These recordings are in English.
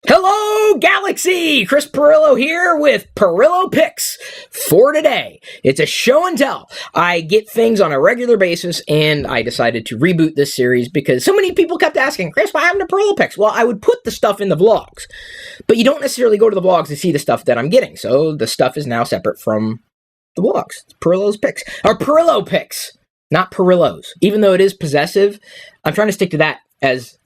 Hello, Galaxy! Chris Pirillo here with Pirillo Picks for today. It's a show and tell. I get things on a regular basis, and I decided to reboot this series because so many people kept asking, Chris, what happened to Pirillo Picks? Well, I would put the stuff in the vlogs, but you don't necessarily go to the vlogs to see the stuff that I'm getting, so the stuff is now separate from the vlogs. It's Pirillo's Picks. Or Pirillo Picks, not Pirillo's. Even though it is possessive, I'm trying to stick to that as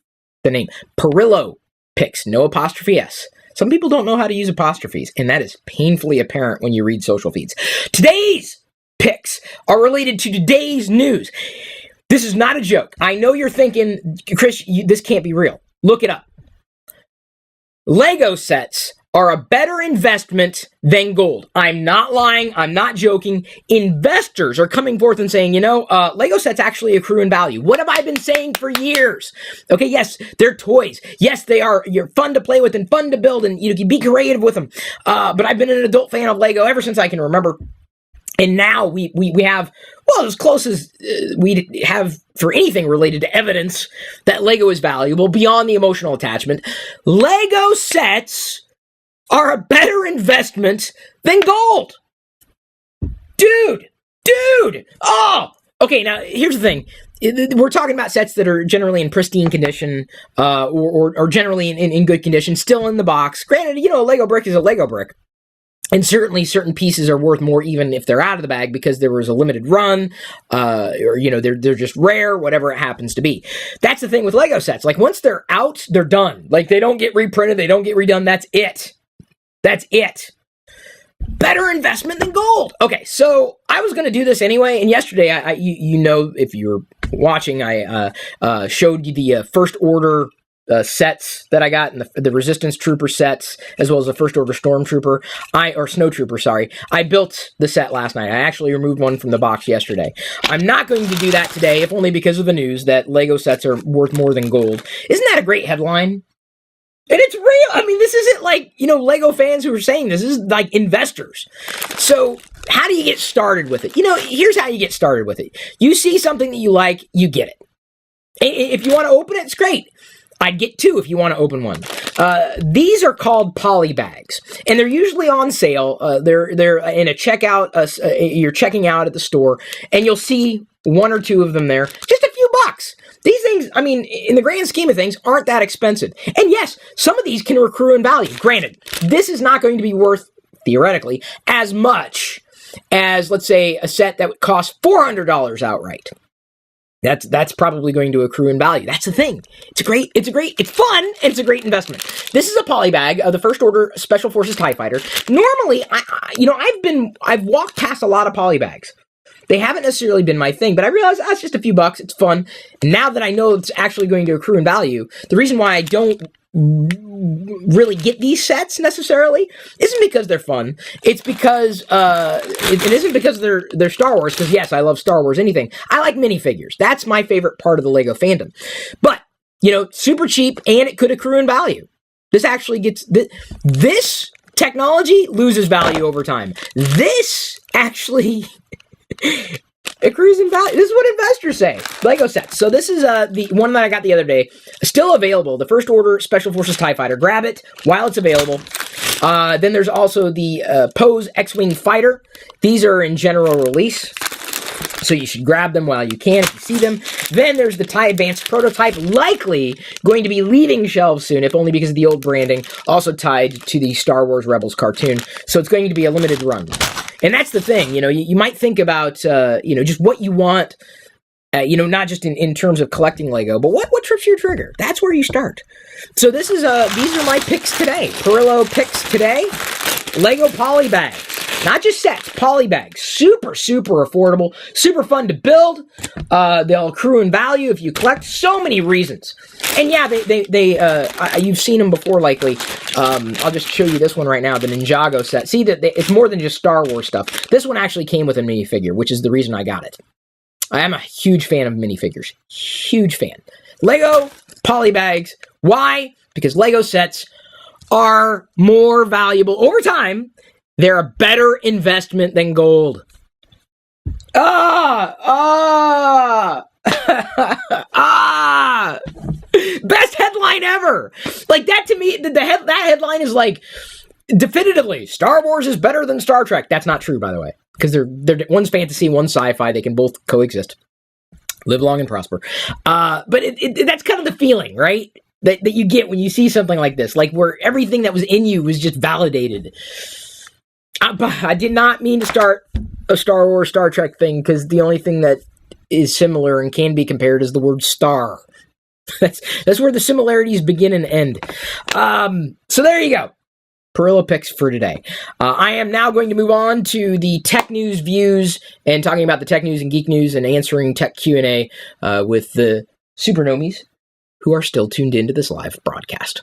the name. Pirillo Picks, no apostrophe S. Some people don't know how to use apostrophes, and that is painfully apparent when you read social feeds. Today's picks are related to today's news. This is not a joke. I know you're thinking, Chris, this can't be real. Look it up. Lego sets are a better investment than gold. I'm not lying. I'm not joking. Investors are coming forth and saying, Lego sets actually accrue in value. What have I been saying for years? Okay, yes, they're toys. Yes, you're fun to play with and fun to build, and you can be creative with them. But I've been an adult fan of Lego ever since I can remember. And now we have, well, as close as we have for anything related to evidence that Lego is valuable beyond the emotional attachment. Lego sets are a better investment than gold. Dude. Oh, okay, now here's the thing. We're talking about sets that are generally in pristine condition, or generally in good condition, still in the box. Granted, a Lego brick is a Lego brick. And certainly certain pieces are worth more even if they're out of the bag because there was a limited run, or they're just rare, whatever it happens to be. That's the thing with Lego sets. Like, once they're out, they're done. Like, they don't get reprinted, they don't get redone, that's it. That's it. Better investment than gold. Okay, so I was going to do this anyway, and yesterday, if you're watching, I showed you the first order sets that I got, and the Resistance Trooper sets, as well as the First Order Stormtrooper, or Snowtrooper, sorry. I built the set last night. I actually removed one from the box yesterday. I'm not going to do that today, if only because of the news that Lego sets are worth more than gold. Isn't that a great headline? And it's real. I mean, this isn't like, Lego fans who are saying this. This is like investors. So how do you get started with it? Here's how you get started with it. You see something that you like, you get it. If you want to open it, it's great. I'd get two if you want to open one. These are called poly bags, and they're usually on sale. They're in a checkout. You're checking out at the store, and you'll see one or two of them there. Just a few bucks. These things, I mean, in the grand scheme of things, aren't that expensive. And yes, some of these can accrue in value. Granted, this is not going to be worth, theoretically, as much as, let's say, a set that would cost $400 outright. That's probably going to accrue in value. That's the thing. It's fun, and it's a great investment. This is a poly bag of the First Order Special Forces TIE Fighter. Normally, I've walked past a lot of poly bags. They haven't necessarily been my thing, but I realized that's just a few bucks. It's fun. And now that I know it's actually going to accrue in value, the reason why I don't really get these sets necessarily isn't because they're fun. It's because it isn't because they're Star Wars, because yes, I love Star Wars, anything. I like minifigures. That's my favorite part of the Lego fandom. But, super cheap, and it could accrue in value. This actually gets this technology loses value over time. This actually accrues in value. This is what investors say. Lego sets. So this is the one that I got the other day. Still available. The First Order Special Forces TIE Fighter. Grab it while it's available. Then there's also the Pose X-Wing Fighter. These are in general release, so you should grab them while you can if you see them. Then there's the TIE Advanced Prototype, likely going to be leaving shelves soon, if only because of the old branding, also tied to the Star Wars Rebels cartoon. So it's going to be a limited run. And that's the thing, you might think about, just what you want, not just in terms of collecting Lego, but what trips your trigger? That's where you start. So these are my picks today. Pirillo picks today. Lego poly bags. Not just sets, poly bags. Super, super affordable. Super fun to build. They'll accrue in value if you collect. So many reasons. And yeah, you've seen them before, likely. I'll just show you this one right now, the Ninjago set. See, that it's more than just Star Wars stuff. This one actually came with a minifigure, which is the reason I got it. I am a huge fan of minifigures. Huge fan. Lego poly bags. Why? Because Lego sets are more valuable over time. They're a better investment than gold. Best headline ever. Like that to me, that headline is like definitively Star Wars is better than Star Trek. That's not true, by the way, because they're one's fantasy, one's sci-fi. They can both coexist. Live long and prosper. But that's kind of the feeling, right? That you get when you see something like this, like where everything that was in you was just validated. I did not mean to start a Star Wars, Star Trek thing, because the only thing that is similar and can be compared is the word star. That's where the similarities begin and end. So there you go. Pirillo picks for today. I am now going to move on to the tech news views and talking about the tech news and geek news and answering tech Q&A with the supernomies who are still tuned into this live broadcast.